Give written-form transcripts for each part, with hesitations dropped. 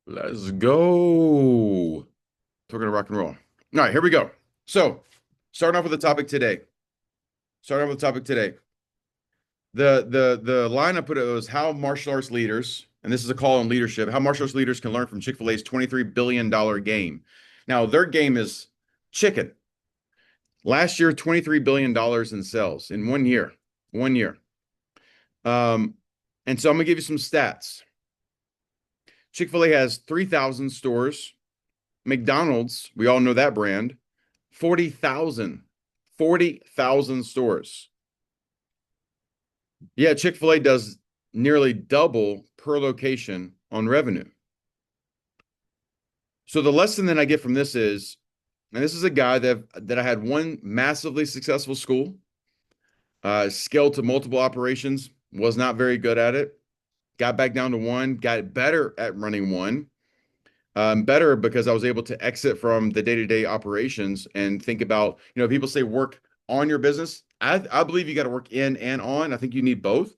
Let's go. We're gonna rock and roll. All right, here we go. So, starting off with the topic today. Starting off with the topic today. The line I put it was how martial arts leaders, and this is a call on leadership, how martial arts leaders can learn from Chick-fil-A's $23 billion game. Now, their game is chicken. Last year, $23 billion in sales in 1 year. 1 year. Um, and so I'm gonna give you some stats. Chick-fil-A has 3,000 stores. McDonald's, we all know that brand, 40,000. 40,000 stores. Yeah, Chick-fil-A does nearly double per location on revenue. So the lesson that I get from this is, and this is a guy that I had one massively successful school, scaled to multiple operations, was not very good at it, got back down to one, got better at running one, better because I was able to exit from the day-to-day operations and think about, people say work on your business. I believe you got to work in and on. I think you need both.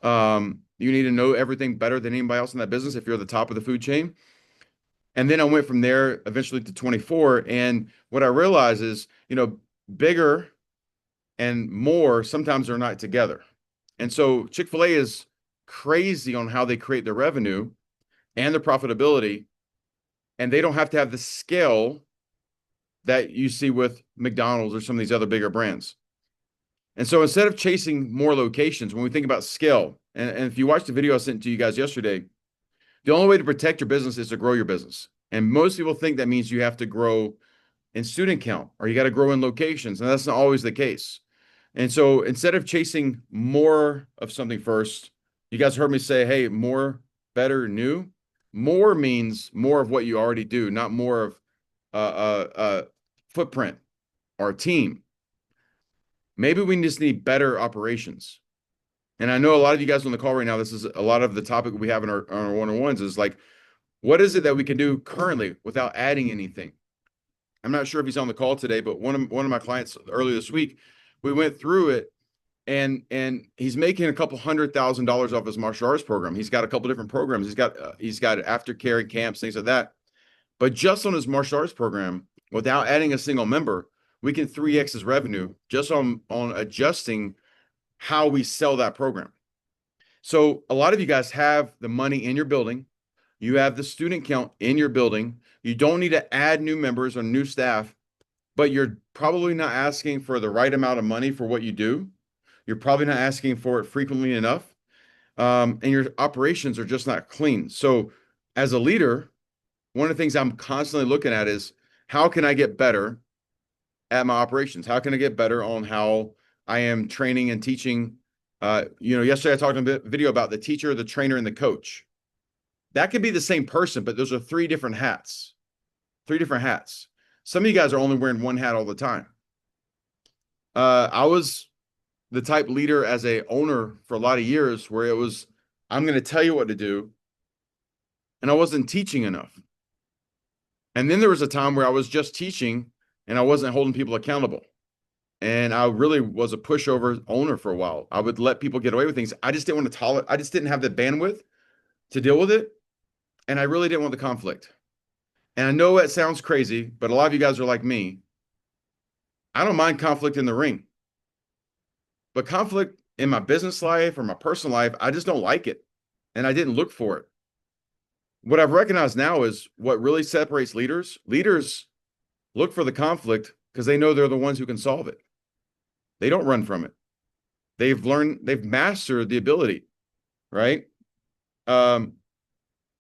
You need to know everything better than anybody else in that business if you're at the top of the food chain. And then I went from there eventually to 24. And what I realized is, bigger and more sometimes are not together. And so Chick-fil-A is crazy on how they create their revenue and their profitability, and they don't have to have the scale that you see with McDonald's or some of these other bigger brands. And so instead of chasing more locations, when we think about scale, and if you watched the video I sent to you guys yesterday, the only way to protect your business is to grow your business. And most people think that means you have to grow in student count or you got to grow in locations. And that's not always the case. And so instead of chasing more of something first, you guys heard me say, hey, more, better, new. More means more of what you already do, not more of footprint or team. Maybe we just need better operations. And I know a lot of you guys on the call right now, this is a lot of the topic we have in our one-on-ones is like, what is it that we can do currently without adding anything? I'm not sure if he's on the call today, but one of my clients earlier this week, we went through it and he's making a couple $100,000 off his martial arts program. He's got a couple different programs. He's got aftercare and camps, things like that. But just on his martial arts program, without adding a single member, we can 3x his revenue just on adjusting how we sell that program. So a lot of you guys have the money in your building. You have the student count in your building. You don't need to add new members or new staff, but you're probably not asking for the right amount of money for what you do. You're probably not asking for it frequently enough. And your operations are just not clean. So as a leader, one of the things I'm constantly looking at is how can I get better at my operations? How can I get better on how I am training and teaching? Yesterday I talked in a video about the teacher, the trainer, and the coach. That could be the same person, but those are three different hats. Three different hats. Some of you guys are only wearing one hat all the time. I was the type leader as a owner for a lot of years where it was, I'm going to tell you what to do. And I wasn't teaching enough. And then there was a time where I was just teaching and I wasn't holding people accountable. And I really was a pushover owner for a while. I would let people get away with things. I just didn't want to tolerate. I just didn't have the bandwidth to deal with it. And I really didn't want the conflict. And I know that sounds crazy, but a lot of you guys are like me. I don't mind conflict in the ring. But conflict in my business life or my personal life, I just don't like it. And I didn't look for it. What I've recognized now is what really separates leaders. Leaders look for the conflict because they know they're the ones who can solve it. They don't run from it. They've mastered the ability, right?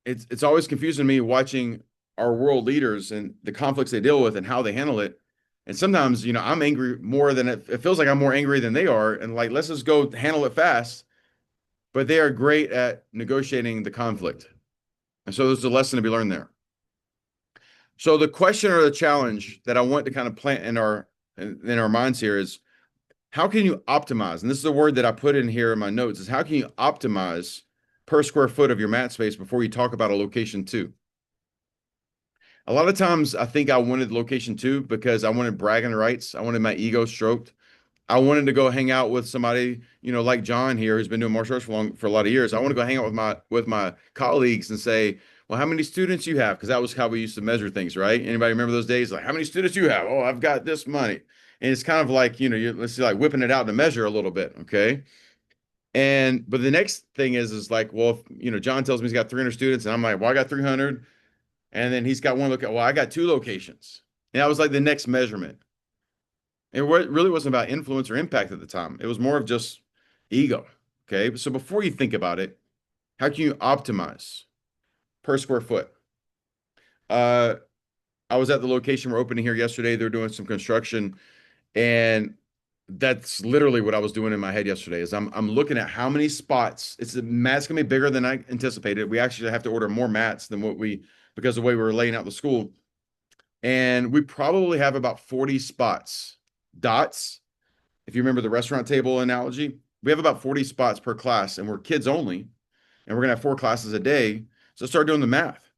It's always confusing to me watching our world leaders and the conflicts they deal with and how they handle it. And sometimes, I'm angry more than it feels like I'm more angry than they are. And like, let's just go handle it fast. But they are great at negotiating the conflict. And so there's a lesson to be learned there. So the question or the challenge that I want to kind of plant in our minds here is how can you optimize? And this is a word that I put in here in my notes is how can you optimize per square foot of your mat space before you talk about a location two? A lot of times I think I wanted location two because I wanted bragging rights. I wanted my ego stroked. I wanted to go hang out with somebody, like John here, who's been doing martial arts for a lot of years. I want to go hang out with my colleagues and say, Well, how many students you have? Because that was how we used to measure things, right? Anybody remember those days? Like, how many students you have? Oh, I've got this money. And it's kind of like, let's see, like whipping it out to measure a little bit. Okay. But the next thing is like, well, if, John tells me he's got 300 students, and I'm like, well, I got 300. And then he's got one location. Well, I got two locations. And that was like the next measurement. It really wasn't about influence or impact at the time. It was more of just ego. Okay. So before you think about it, how can you optimize per square foot? Uh, I was at the location we're opening here yesterday. They're doing some construction, and that's literally what I was doing in my head yesterday. Is I'm looking at how many spots. It's the mat's gonna be bigger than I anticipated. We actually have to order more mats than because of the way we were laying out the school, and we probably have about 40 spots. Dots. If you remember the restaurant table analogy, we have about 40 spots per class, and we're kids only, and we're gonna have 4 classes a day. So start doing the math.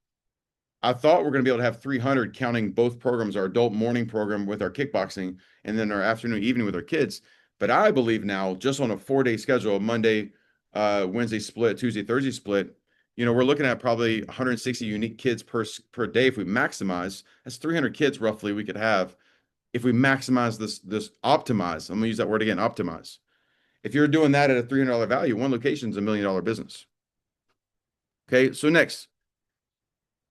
I thought we're going to be able to have 300 counting both programs, our adult morning program with our kickboxing and then our afternoon, evening with our kids. But I believe now, just on a 4-day schedule, Monday, Wednesday split, Tuesday, Thursday split, we're looking at probably 160 unique kids per day. If we maximize, that's 300 kids roughly we could have if we maximize this optimize. I'm going to use that word again, optimize. If you're doing that at a $300 value, one location is $1 million business. Okay, so next.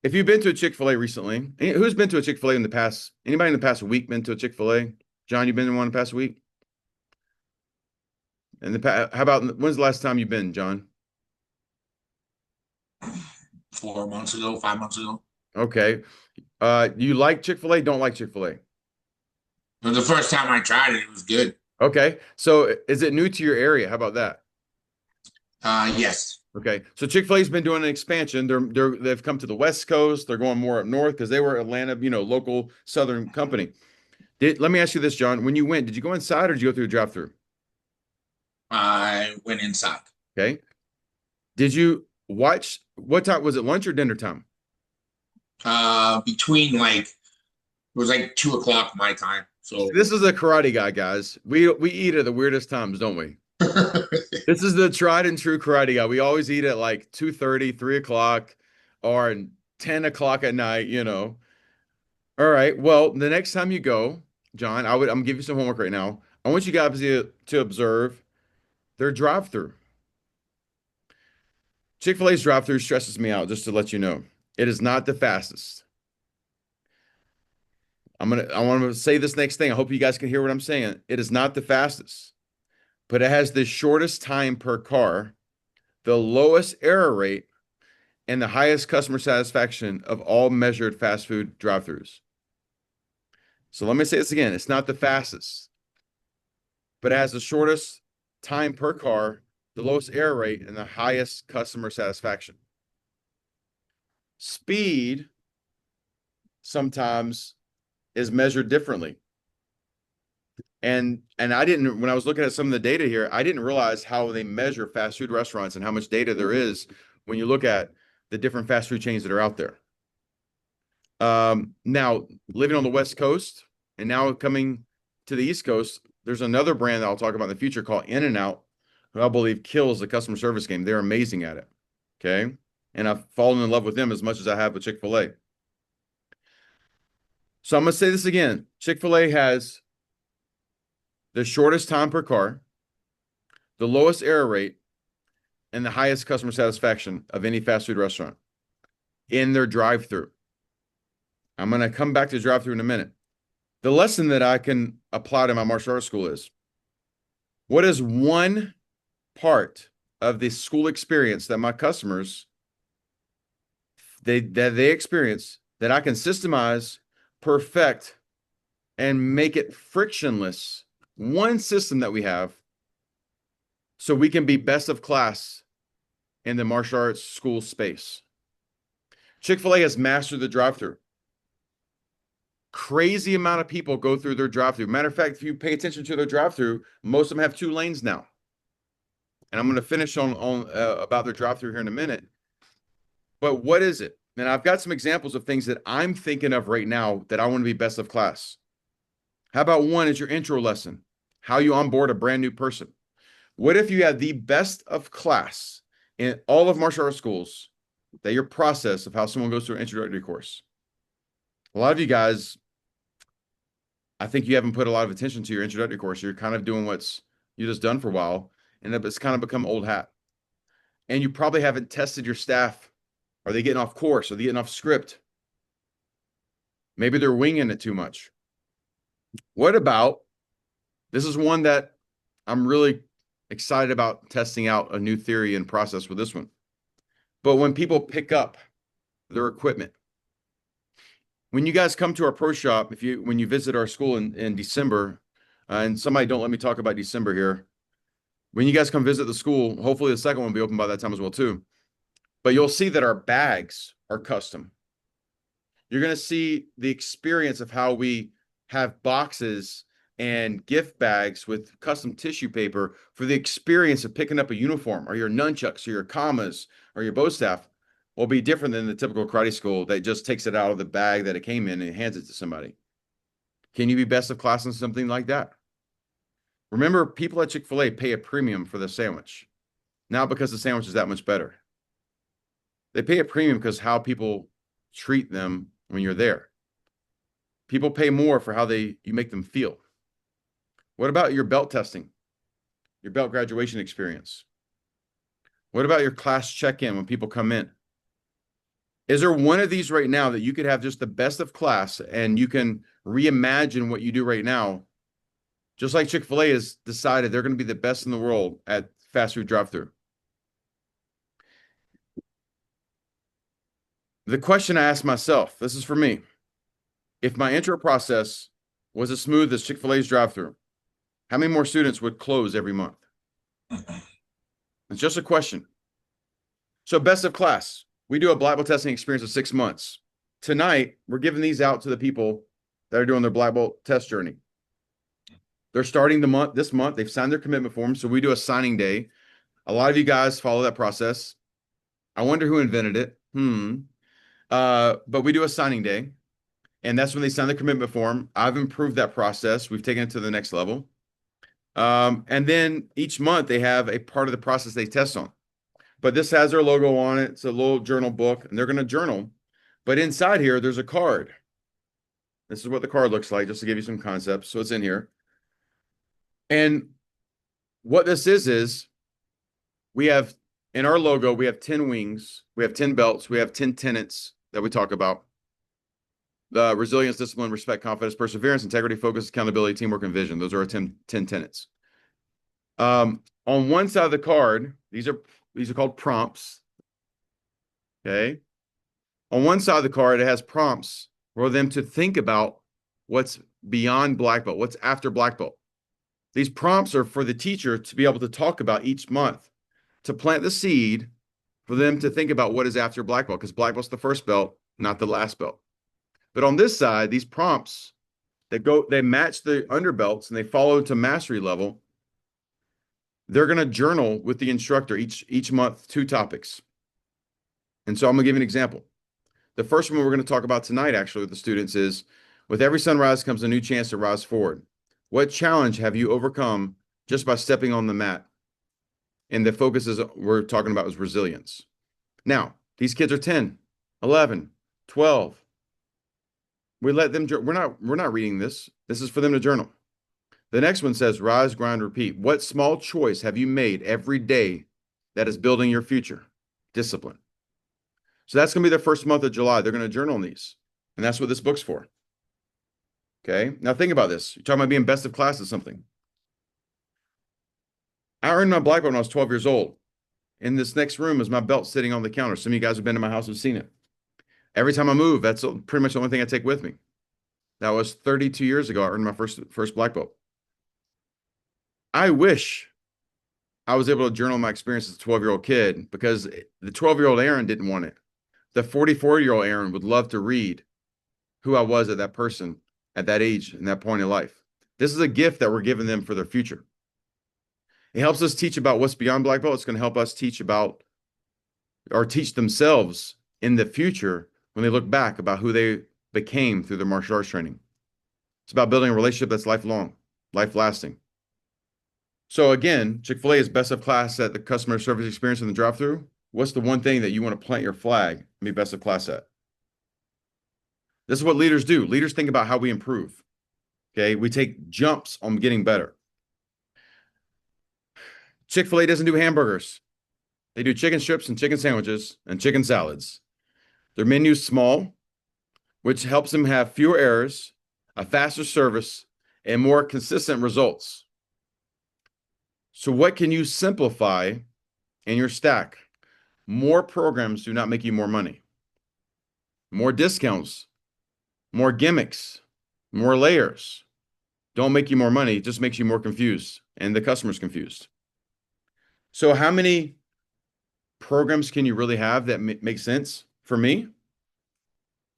If you've been to a Chick-fil-A recently, who's been to a Chick-fil-A in the past? Anybody in the past week been to a Chick-fil-A? John, you been in one in the past week? How about when's the last time you've been, John? 4 months ago, 5 months ago. Okay. You like Chick-fil-A? Don't like Chick-fil-A? But the first time I tried it, it was good. Okay. So is it new to your area? How about that? Yes. Okay. So Chick-fil-A's been doing an expansion. They've come to the West Coast. They're going more up north because they were Atlanta, local Southern company. Let me ask you this, John. When you went, did you go inside or did you go through the drive-through? I went inside. Okay. Did you watch what time was it, lunch or dinner time? Between it was like 2 o'clock my time. So This is a karate guy, guys. We eat at the weirdest times, don't we? This is the tried and true karate guy. We always eat at like 2:30, 3 o'clock, or 10 o'clock at night. All right. Well, the next time you go, John, I'm gonna give you some homework right now. I want you guys to observe their drive-through. Chick-fil-A's drive-through stresses me out, just to let you know. It is not the fastest. I want to say this next thing. I hope you guys can hear what I'm saying. It is not the fastest, but it has the shortest time per car, the lowest error rate, and the highest customer satisfaction of all measured fast food drive-throughs. So let me say this again. It's not the fastest, but it has the shortest time per car, the lowest error rate, and the highest customer satisfaction. Speed sometimes is measured differently. And I didn't, when I was looking at some of the data here, I didn't realize how they measure fast food restaurants and how much data there is when you look at the different fast food chains that are out there. Now living on the West Coast and now coming to the East Coast, there's another brand that I'll talk about in the future called In-N-Out, who I believe kills the customer service game. They're amazing at it. Okay. And I've fallen in love with them as much as I have with Chick-fil-A. So I'm going to say this again. Chick-fil-A has the shortest time per car, the lowest error rate, and the highest customer satisfaction of any fast food restaurant in their drive-through. I'm going to come back to drive-through in a minute. The lesson that I can apply to my martial arts school is, what is one part of the school experience that my customers they experience that I can systemize, perfect, and make it frictionless? One system that we have so we can be best of class in the martial arts school space. Chick-fil-A has mastered the drive-through. Crazy amount of people go through their drive-through. Matter of fact, if you pay attention to their drive-through, most of them have 2 lanes now. And I'm going to finish on about their drive-through here in a minute. But what is it? And I've got some examples of things that I'm thinking of right now that I want to be best of class. How about one is your intro lesson, how you onboard a brand new person. What if you had the best of class in all of martial arts schools that your process of how someone goes through an introductory course. A lot of you guys, I think you haven't put a lot of attention to your introductory course. You're kind of doing what's you just done for a while, and it's kind of become old hat. And you probably haven't tested your staff. Are they getting off course? Are they getting off script? Maybe they're winging it too much. What about this is one that I'm really excited about testing out a new theory and process with this one. But when people pick up their equipment, when you guys come to our pro shop, when you visit our school in December, and somebody don't let me talk about December here. When you guys come visit the school, hopefully the second one will be open by that time as well too. But you'll see that our bags are custom. You're going to see the experience of how we have boxes and gift bags with custom tissue paper for the experience of picking up a uniform or your nunchucks or your kamas or your bow staff will be different than the typical karate school that just takes it out of the bag that it came in and hands it to somebody. Can you be best of class in something like that? Remember, people at Chick-fil-A pay a premium for the sandwich, not because the sandwich is that much better. They pay a premium because how people treat them when you're there. People pay more for how you make them feel. What about your belt testing, your belt graduation experience? What about your class check-in when people come in? Is there one of these right now that you could have just the best of class and you can reimagine what you do right now? Just like Chick-fil-A has decided they're going to be the best in the world at fast food drive-thru. The question I ask myself, this is for me. If my intro process was as smooth as Chick-fil-A's drive-thru, how many more students would close every month? It's just a question. So best of class, we do a black belt testing experience of 6 months. Tonight, we're giving these out to the people that are doing their black belt test journey. They're starting this month. They've signed their commitment forms. So we do a signing day. A lot of you guys follow that process. I wonder who invented it. But we do a signing day. And that's when they sign the commitment form. I've improved that process. We've taken it to the next level. And then each month they have a part of the process they test on. But this has their logo on it. It's a little journal book, and they're going to journal. But inside here, there's a card. This is what the card looks like, just to give you some concepts. So it's in here. And what this is we have in our logo, we have 10 wings, we have 10 belts, we have 10 tenets that we talk about. The resilience, discipline, respect, confidence, perseverance, integrity, focus, accountability, teamwork, and vision. Those are our 10 tenets. On one side of the card, these are called prompts. Okay. On one side of the card, it has prompts for them to think about what's beyond black belt, what's after black belt. These prompts are for the teacher to be able to talk about each month, to plant the seed for them to think about what is after black belt, because black belt's the first belt, not the last belt. But on this side, these prompts, they match the underbelts and they follow to mastery level. They're going to journal with the instructor each month, 2 topics. And so I'm going to give you an example. The first one we're going to talk about tonight, actually, with the students is, with every sunrise comes a new chance to rise forward. What challenge have you overcome just by stepping on the mat? And the focus we're talking about is resilience. Now, these kids are 10, 11, 12. We let them, we're not reading this. This is for them to journal. The next one says, rise, grind, repeat. What small choice have you made every day that is building your future? Discipline. So that's going to be the first month of July. They're going to journal on these. And that's what this book's for. Okay. Now think about this. You're talking about being best of class at something. I earned my black belt when I was 12 years old. In this next room is my belt sitting on the counter. Some of you guys have been to my house and seen it. Every time I move, that's pretty much the only thing I take with me. That was 32 years ago. I earned my first black belt. I wish I was able to journal my experience as a 12-year-old kid, because the 12-year-old Aaron didn't want it. The 44-year-old Aaron would love to read who I was at that person at that age and that point in life. This is a gift that we're giving them for their future. It helps us teach about what's beyond black belt. It's going to help us teach about, or teach themselves in the future when they look back, about who they became through their martial arts training. It's about building a relationship that's lifelong, life-lasting. So again, Chick-fil-A is best of class at the customer service experience in the drive-thru. What's the one thing that you want to plant your flag and be best of class at? This is what leaders do. Leaders think about how we improve. Okay. We take jumps on getting better. Chick-fil-A doesn't do hamburgers. They do chicken strips and chicken sandwiches and chicken salads. Their menu's small, which helps them have fewer errors, a faster service, and more consistent results. So, what can you simplify in your stack? More programs do not make you more money. More discounts, more gimmicks, more layers don't make you more money. It just makes you more confused and the customer's confused. So, how many programs can you really have that make sense? For me,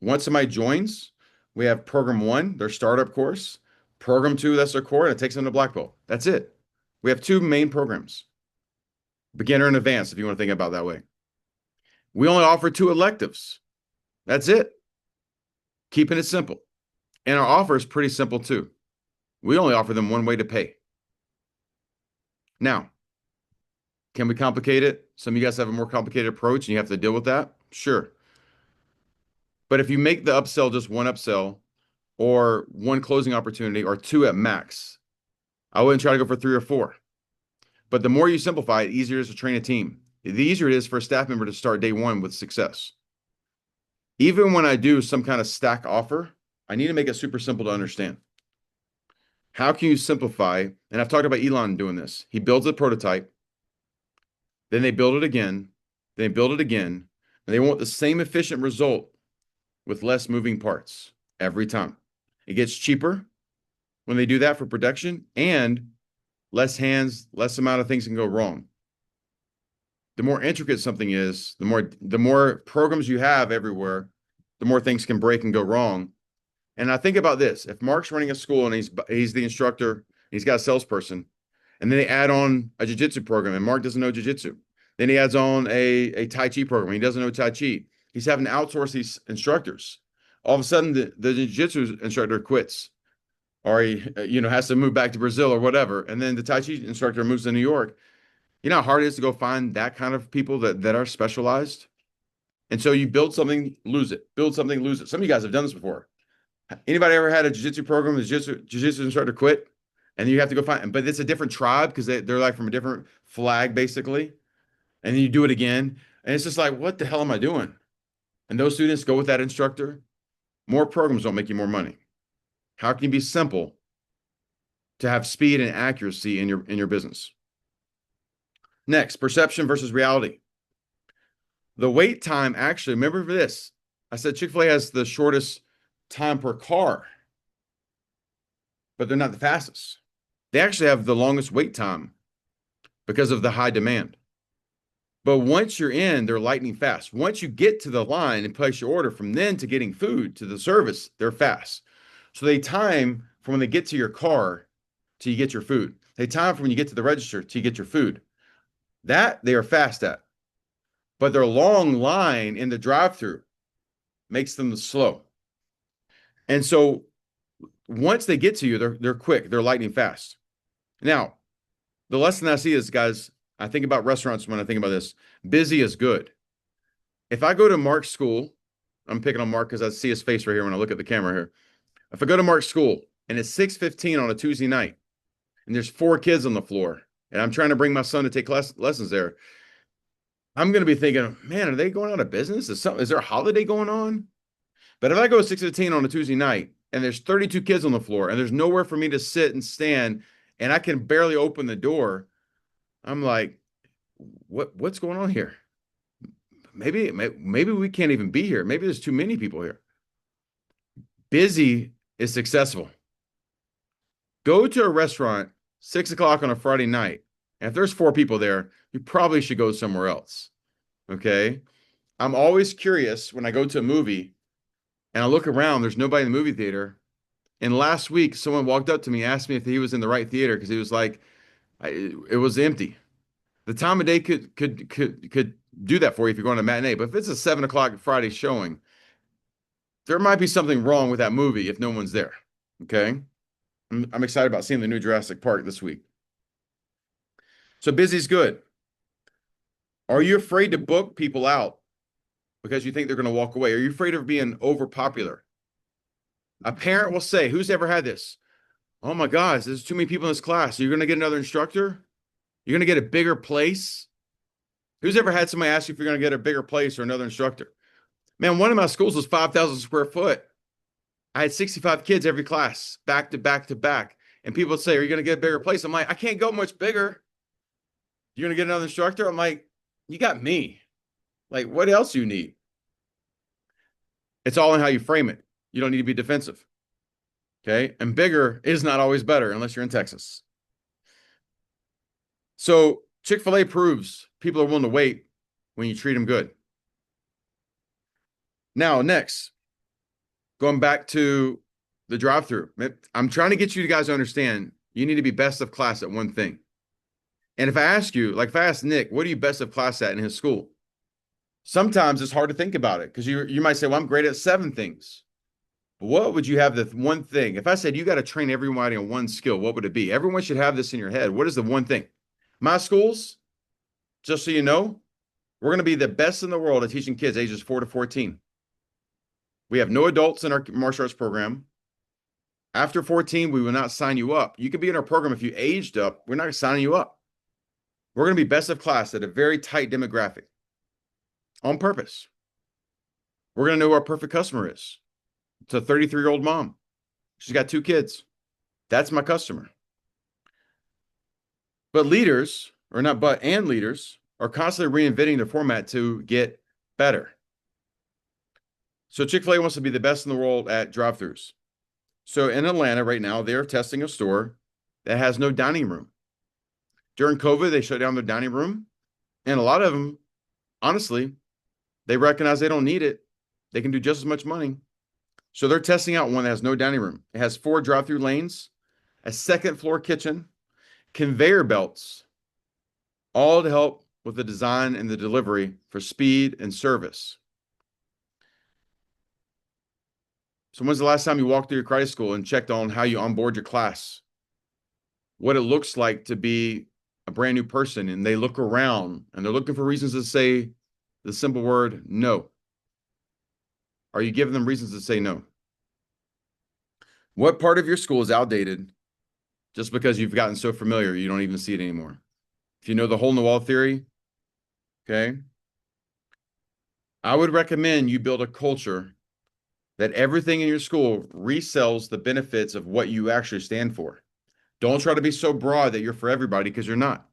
once somebody joins, we have program one, their startup course, program two, that's their core, and it takes them to black belt. That's it. We have two main programs, beginner and advanced, if you want to think about it that way. We only offer two electives. That's it. Keeping it simple. And our offer is pretty simple too. We only offer them one way to pay. Now, can we complicate it? Some of you guys have a more complicated approach and you have to deal with that. Sure. But if you make the upsell just one upsell or one closing opportunity or two at max, I wouldn't try to go for three or four. But the more you simplify it, the easier it is to train a team. The easier it is for a staff member to start day one with success. Even when I do some kind of stack offer, I need to make it super simple to understand. How can you simplify? And I've talked about Elon doing this. He builds a prototype, then they build it again, then they build it again, and they want the same efficient result with less moving parts every time. It gets cheaper when they do that for production and less hands, less amount of things can go wrong. The more intricate something is, the more programs you have everywhere, the more things can break and go wrong. And I think about this: if Mark's running a school and he's the instructor, he's got a salesperson, and then they add on a jiu-jitsu program, and Mark doesn't know jiu-jitsu. Then he adds on a Tai Chi program. He doesn't know Tai Chi. He's having to outsource these instructors. All of a sudden, the jiu-jitsu instructor quits, or he has to move back to Brazil or whatever. And then the Tai Chi instructor moves to New York. You know how hard it is to go find that kind of people that are specialized? And so you build something, lose it. Build something, lose it. Some of you guys have done this before. Anybody ever had a jiu-jitsu program, the jiu-jitsu instructor quit? And you have to go find, but it's a different tribe because they're like from a different flag, basically. And then you do it again. And it's just like, what the hell am I doing? And those students go with that instructor. More programs don't make you more money. How can you be simple to have speed and accuracy in your business? Next, perception versus reality. The wait time, actually, remember for this, I said Chick-fil-A has the shortest time per car, but they're not the fastest. They actually have the longest wait time because of the high demand. But once you're in, they're lightning fast. Once you get to the line and place your order, from then to getting food to the service, they're fast. So they time from when they get to your car till you get your food. They time from when you get to the register till you get your food. That they are fast at. But their long line in the drive-through makes them slow. And so once they get to you, they're quick, they're lightning fast. Now, the lesson I see is, guys, I think about restaurants when I think about this. Busy is good. If I go to Mark's school, I'm picking on Mark because I see his face right here when I look at the camera here. If I go to Mark's school and it's 6:15 on a Tuesday night and there's 4 kids on the floor and I'm trying to bring my son to take lessons there, I'm going to be thinking, man, are they going out of business? Is there a holiday going on? But if I go 6:15 on a Tuesday night and there's 32 kids on the floor and there's nowhere for me to sit and stand and I can barely open the door, I'm like, what's going on here? Maybe we can't even be here. Maybe there's too many people here. Busy is successful. Go to a restaurant 6 o'clock on a Friday night, and if there's 4 people there, you probably should go somewhere else. Okay. I'm always curious when I go to a movie and I look around, there's nobody in the movie theater. And last week, someone walked up to me, asked me if he was in the right theater because he was like, it was empty. The time of day could do that for you if you're going to a matinee. But if it's a 7 o'clock Friday showing, there might be something wrong with that movie if no one's there. Okay. I'm excited about seeing the new Jurassic Park this week. So busy's good. Are you afraid to book people out because you think they're going to walk away? Are you afraid of being over popular? A parent will say, who's ever had this? Oh my gosh, there's too many people in this class. You're going to get another instructor? You're going to get a bigger place? Who's ever had somebody ask you if you're going to get a bigger place or another instructor? Man, one of my schools was 5,000 square foot. I had 65 kids every class, back to back to back. And people would say, are you going to get a bigger place? I'm like, I can't go much bigger. You're going to get another instructor? I'm like, you got me. Like, what else do you need? It's all in how you frame it. You don't need to be defensive. Okay. And bigger is not always better unless you're in Texas. So Chick-fil-A proves people are willing to wait when you treat them good. Now, next, going back to the drive-through, I'm trying to get you guys to understand you need to be best of class at one thing. And if I ask you, like if I ask Nick, what are you best of class at in his school? Sometimes it's hard to think about it because you might say, well, I'm great at 7 things. But what would you have the one thing? If I said you got to train everybody on one skill, what would it be? Everyone should have this in your head. What is the one thing? My schools, just so you know, we're going to be the best in the world at teaching kids ages 4 to 14. We have no adults in our martial arts program. After 14, we will not sign you up. You could be in our program if you aged up. We're not signing you up. We're going to be best of class at a very tight demographic on purpose. We're going to know who our perfect customer is. It's a 33-year-old mom. She's got 2 kids. That's my customer. But leaders, or not but, and leaders are constantly reinventing their format to get better. So Chick-fil-A wants to be the best in the world at drive-thrus. So in Atlanta right now, they're testing a store that has no dining room. During COVID, they shut down their dining room. And a lot of them, honestly, they recognize they don't need it. They can do just as much money. So they're testing out one that has no dining room. It has 4 drive-through lanes, a second floor kitchen, conveyor belts, all to help with the design and the delivery for speed and service. So when's the last time you walked through your karate school and checked on how you onboard your class? What it looks like to be a brand new person, and they look around and they're looking for reasons to say the simple word no. Are you giving them reasons to say no? What part of your school is outdated just because you've gotten so familiar you don't even see it anymore? If you know the hole in the wall theory, okay, I would recommend you build a culture that everything in your school resells the benefits of what you actually stand for. Don't try to be so broad that you're for everybody, because you're not.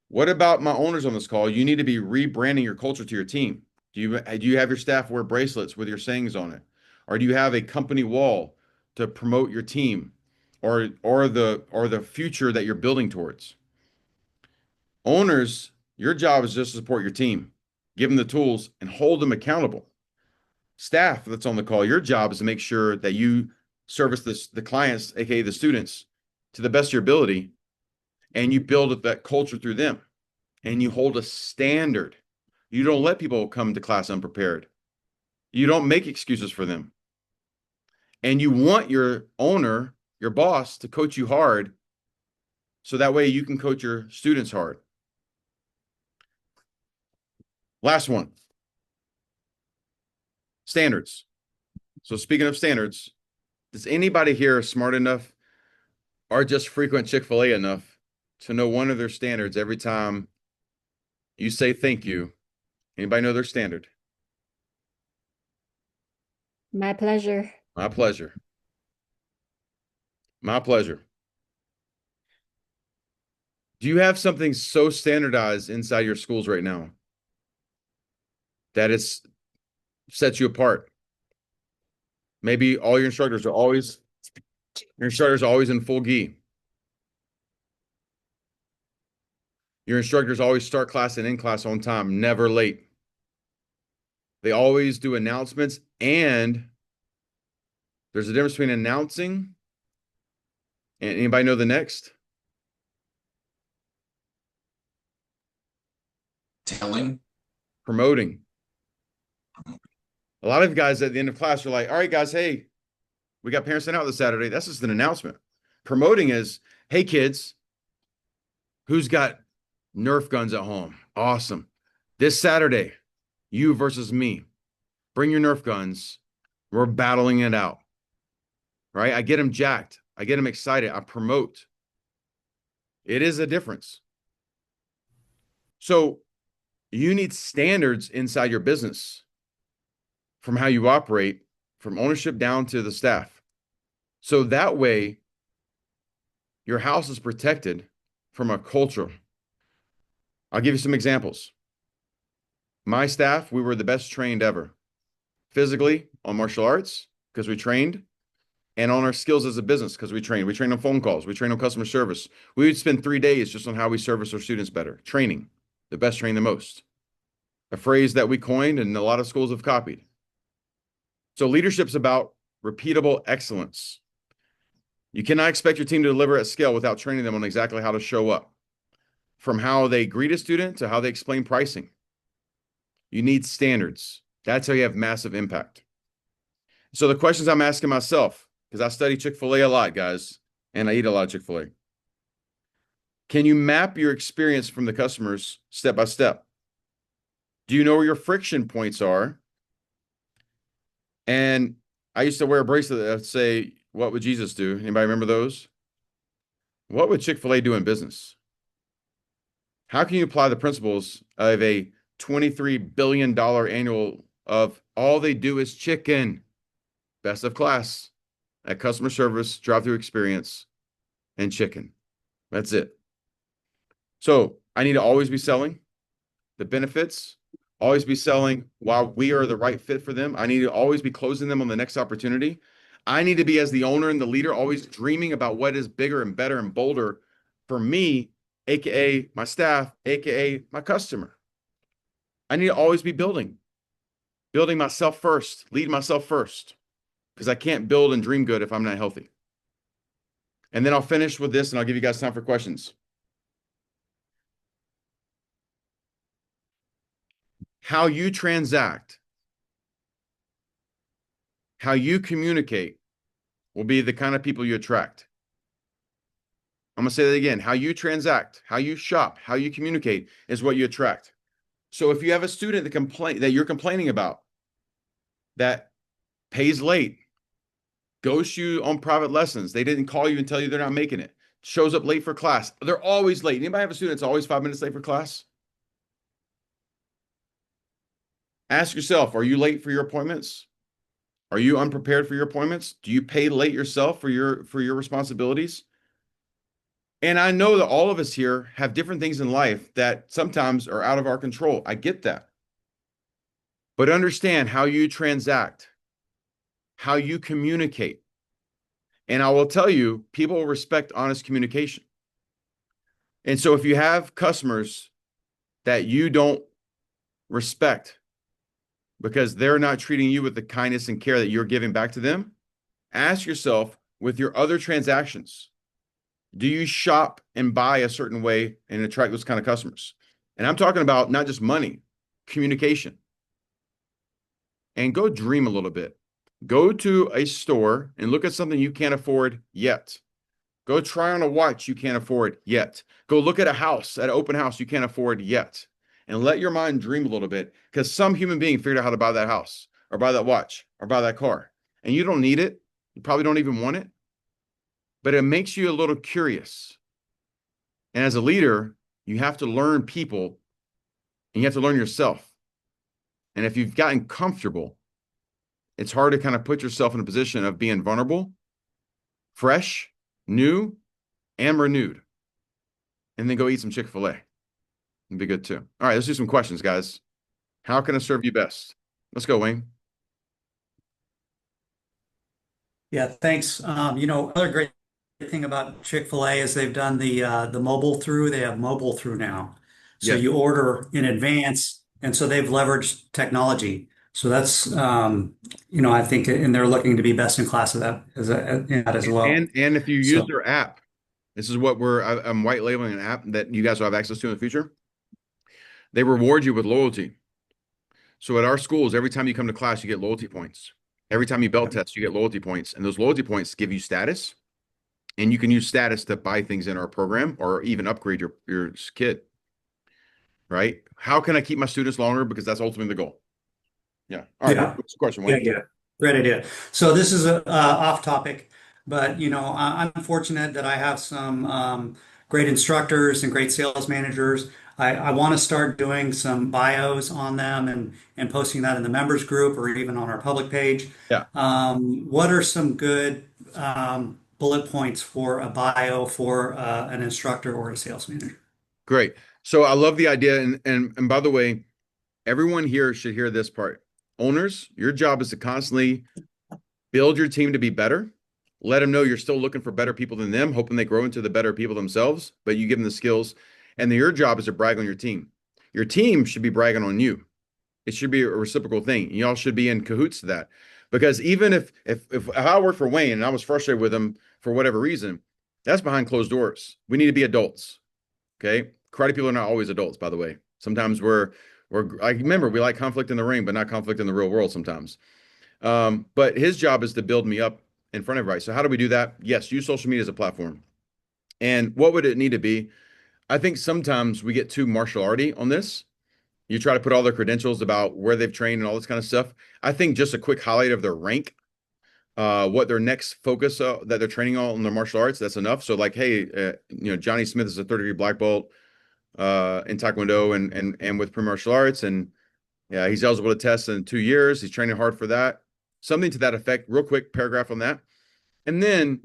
What about my owners on this call? You need to be rebranding your culture to your team. Do you have your staff wear bracelets with your sayings on it? Or do you have a company wall to promote your team or the future that you're building towards? Owners, your job is just to support your team, give them the tools and hold them accountable. Staff that's on the call, your job is to make sure that you service the clients, aka the students, to the best of your ability, and you build that culture through them, and you hold a standard. You don't let people come to class unprepared. You don't make excuses for them. And you want your owner, your boss, to coach you hard so that way you can coach your students hard. Last one. Standards. So speaking of standards, does anybody here smart enough or just frequent Chick-fil-A enough to know one of their standards every time you say thank you? Anybody know their standard? My pleasure. My pleasure. My pleasure. Do you have something so standardized inside your schools right now that it's sets you apart? Maybe all your instructors are always in full gi. Your instructors always start class and end class on time, never late. They always do announcements, and there's a difference between announcing and anybody know the next? Telling. Promoting. A lot of guys at the end of class are like, all right, guys, hey, we got parents sent out this Saturday. That's just an announcement. Promoting is, hey, kids, who's got Nerf guns at home. Awesome. This Saturday, you versus me. Bring your Nerf guns. We're battling it out, right? I get them jacked. I get them excited. I promote. It is a difference. So you need standards inside your business from how you operate, from ownership down to the staff. So that way, your house is protected from a culture. I'll give you some examples. My staff, we were the best trained ever. Physically on martial arts, because we trained, and on our skills as a business, because we trained. We trained on phone calls. We trained on customer service. We would spend 3 days just on how we service our students better. Training, the best train the most. A phrase that we coined and a lot of schools have copied. So leadership's about repeatable excellence. You cannot expect your team to deliver at scale without training them on exactly how to show up. From how they greet a student to how they explain pricing. You need standards. That's how you have massive impact. So the questions I'm asking myself, because I study Chick-fil-A a lot, guys, and I eat a lot of Chick-fil-A. Can you map your experience from the customers step by step? Do you know where your friction points are? And I used to wear a bracelet that would say, "What would Jesus do?" Anybody remember those? What would Chick-fil-A do in business? How can you apply the principles of a $23 billion annual of all they do is chicken, best of class, at customer service, drive-through experience, and chicken? That's it. So I need to always be selling the benefits, always be selling while we are the right fit for them. I need to always be closing them on the next opportunity. I need to be, as the owner and the leader, always dreaming about what is bigger and better and bolder for me, AKA my staff, AKA my customer. I need to always be building myself first, lead myself first, because I can't build and dream good if I'm not healthy. And then I'll finish with this and I'll give you guys time for questions. How you transact, how you communicate will be the kind of people you attract. I'm going to say that again. How you transact, how you shop, how you communicate is what you attract. So if you have a student that you're complaining about that pays late, ghosts you on private lessons, they didn't call you and tell you they're not making it, shows up late for class, they're always late. Anybody have a student that's always 5 minutes late for class? Ask yourself, are you late for your appointments? Are you unprepared for your appointments? Do you pay late yourself for your responsibilities? And I know that all of us here have different things in life that sometimes are out of our control. I get that. But understand how you transact, how you communicate. And I will tell you, people respect honest communication. And so if you have customers that you don't respect because they're not treating you with the kindness and care that you're giving back to them, ask yourself with your other transactions, do you shop and buy a certain way and attract those kind of customers? And I'm talking about not just money, communication. And go dream a little bit. Go to a store and look at something you can't afford yet. Go try on a watch you can't afford yet. Go look at a house, at an open house you can't afford yet. And let your mind dream a little bit, because some human being figured out how to buy that house or buy that watch or buy that car. And you don't need it. You probably don't even want it. But it makes you a little curious. And as a leader, you have to learn people and you have to learn yourself. And if you've gotten comfortable, it's hard to kind of put yourself in a position of being vulnerable, fresh, new, and renewed. And then go eat some Chick-fil-A. It'd be good too. All right, let's do some questions, guys. How can I serve you best? Let's go, Wayne. Yeah, thanks. Another great thing about Chick-fil-A is they've done the mobile through. They have mobile through now. So Yes. you order in advance, and so they've leveraged technology. So that's I think, and they're looking to be best in class of that in that as well. And if you use So their app, this is what I'm white labeling an app that you guys will have access to in the future. They reward you with loyalty. So at our schools, every time you come to class, you get loyalty points. Every time you belt test, you get loyalty points. And those loyalty points give you status. And you can use status to buy things in our program or even upgrade your kid. right? How can I keep my students longer? Because that's ultimately the goal. Yeah. All right. Yeah. What's the question, Yeah, Wayne? yeah. Great idea. So this is a off topic, but I'm fortunate that I have some great instructors and great sales managers. I want to start doing some bios on them and posting that in the members group or even on our public page. Yeah. What are some good bullet points for a bio for an instructor or a sales manager? Great. So I love the idea. And by the way, everyone here should hear this part. Owners, your job is to constantly build your team to be better. Let them know you're still looking for better people than them, hoping they grow into the better people themselves, but you give them the skills. And then your job is to brag on your team. Your team should be bragging on you. It should be a reciprocal thing. Y'all should be in cahoots to that. Because even if I worked for Wayne and I was frustrated with him for whatever reason, that's behind closed doors. We need to be adults. Okay. Karate people are not always adults, by the way. Sometimes I remember we like conflict in the ring, but not conflict in the real world sometimes. But his job is to build me up in front of everybody. So how do we do that? Yes, use social media as a platform. And what would it need to be? I think sometimes we get too martial arty on this. You try to put all their credentials about where they've trained and all this kind of stuff. I think just a quick highlight of their rank, what their next focus that they're training on in their martial arts, that's enough. So like, hey, Johnny Smith is a third-degree black belt in Taekwondo and with pre-martial arts, and yeah, he's eligible to test in 2 years. He's training hard for that. Something to that effect. Real quick paragraph on that, and then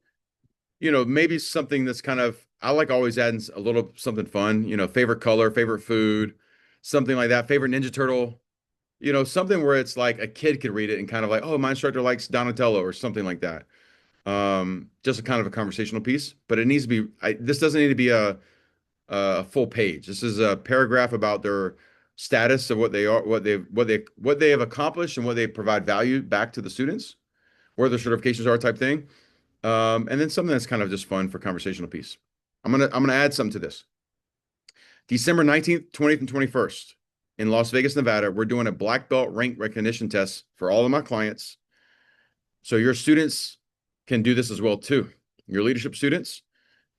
maybe something that's kind of I like always adding a little something fun. Favorite color, favorite food, something like that. Favorite Ninja Turtle. Something where it's like a kid could read it and kind of like, oh, my instructor likes Donatello or something like that. Just a kind of a conversational piece, but it needs to be. This doesn't need to be a full page. This is a paragraph about their status of what they are, what they have accomplished, and what they provide value back to the students, where their certifications are, type thing. And then something that's kind of just fun for conversational piece. I'm gonna add something to this. December 19th, 20th, and 21st in Las Vegas, Nevada, we're doing a black belt rank recognition test for all of my clients. So your students can do this as well too. Your leadership students.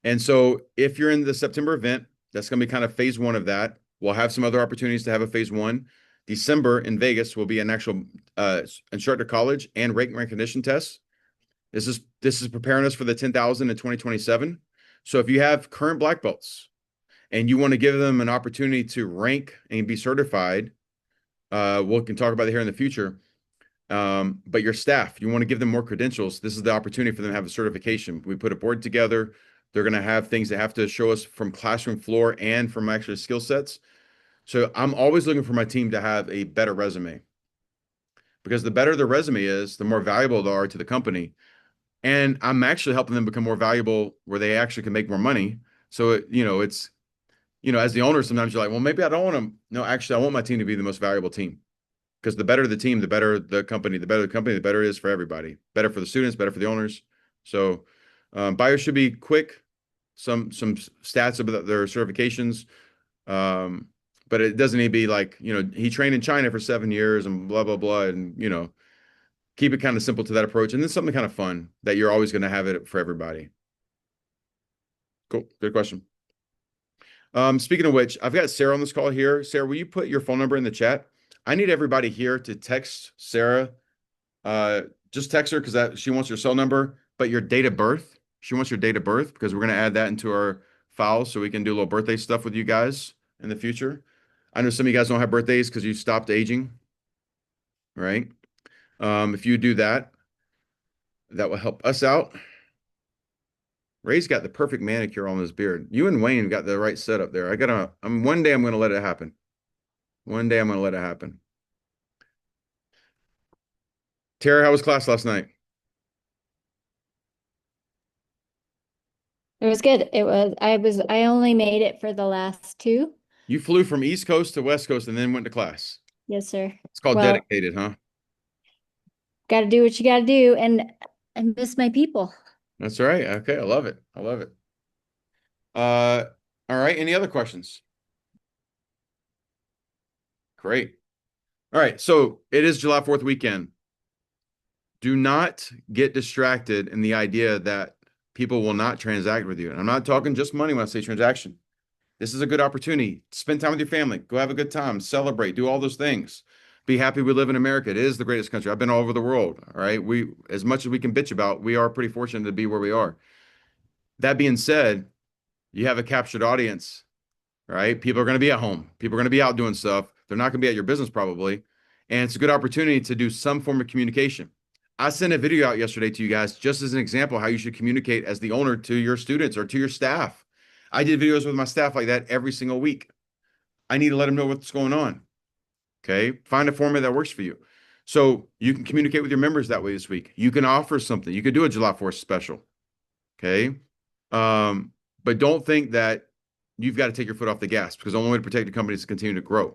And so if you're in the September event, that's going to be kind of phase one of that. We'll have some other opportunities to have a phase one. December in Vegas will be an actual instructor college and rank recognition test. This is preparing us for the 10,000 in 2027. So if you have current black belts and you want to give them an opportunity to rank and be certified, we can talk about it here in the future. But your staff, you want to give them more credentials. This is the opportunity for them to have a certification. We put a board together. They're going to have things that have to show us from classroom floor and from actual skill sets. So I'm always looking for my team to have a better resume, because the better the resume is, the more valuable they are to the company. And I'm actually helping them become more valuable where they actually can make more money. So, it's, as the owner, sometimes you're like, well, maybe I don't want to. No, actually, I want my team to be the most valuable team, because the better the team, the better the company, the better it is for everybody, better for the students, better for the owners. So buyers should be quick, some stats about their certifications. But it doesn't need to be like, he trained in China for 7 years and blah, blah, blah. And, keep it kind of simple to that approach. And then something kind of fun that you're always going to have it for everybody. Cool. Good question. Speaking of which, I've got Sarah on this call here. Sarah, will you put your phone number in the chat? I need everybody here to text Sarah. Just text her because she wants your cell number, but your date of birth. She wants your date of birth because we're going to add that into our files so we can do a little birthday stuff with you guys in the future. I know some of you guys don't have birthdays because you stopped aging, right? If you do that, that will help us out. Ray's got the perfect manicure on his beard. You and Wayne got the right setup there. One day I'm going to let it happen. One day I'm going to let it happen. Tara, how was class last night? It was good. I only made it for the last two. You flew from East Coast to West Coast and then went to class. Yes, sir. It's called Well, dedicated, huh? got to do what you got to do. And I miss my people. That's all right. Okay, I love it. I love it. All right. Any other questions? Great. All right. So it is July 4th weekend. Do not get distracted in the idea that people will not transact with you. And I'm not talking just money when I say transaction. This is a good opportunity. Spend time with your family. Go have a good time. Celebrate. Do all those things. Be happy we live in America. It is the greatest country. I've been all over the world. All right. As much as we can bitch about, we are pretty fortunate to be where we are. That being said, you have a captured audience, right? People are going to be at home. People are going to be out doing stuff. They're not going to be at your business probably. And it's a good opportunity to do some form of communication. I sent a video out yesterday to you guys just as an example how you should communicate as the owner to your students or to your staff. I did videos with my staff like that every single week. I need to let them know what's going on. Okay. Find a format that works for you. So you can communicate with your members that way this week. You can offer something. You could do a July 4th special. Okay. But don't think that you've got to take your foot off the gas, because the only way to protect the company is to continue to grow.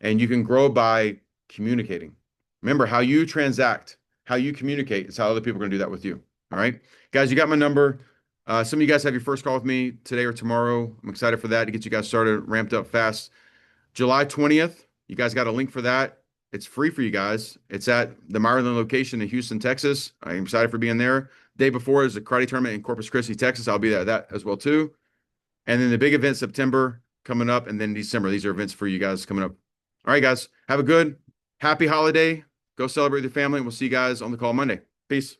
And you can grow by communicating. Remember, how you transact, how you communicate is how other people are going to do that with you. All right. Guys, you got my number. Some of you guys have your first call with me today or tomorrow. I'm excited for that to get you guys started, ramped up fast. July 20th, you guys got a link for that. It's free for you guys. It's at the Maryland location in Houston, Texas. I'm excited for being there. Day before is a karate tournament in Corpus Christi, Texas. I'll be there at that as well too. And then the big event September coming up, and then December. These are events for you guys coming up. All right, guys, have a good, happy holiday. Go celebrate with your family, and we'll see you guys on the call Monday. Peace.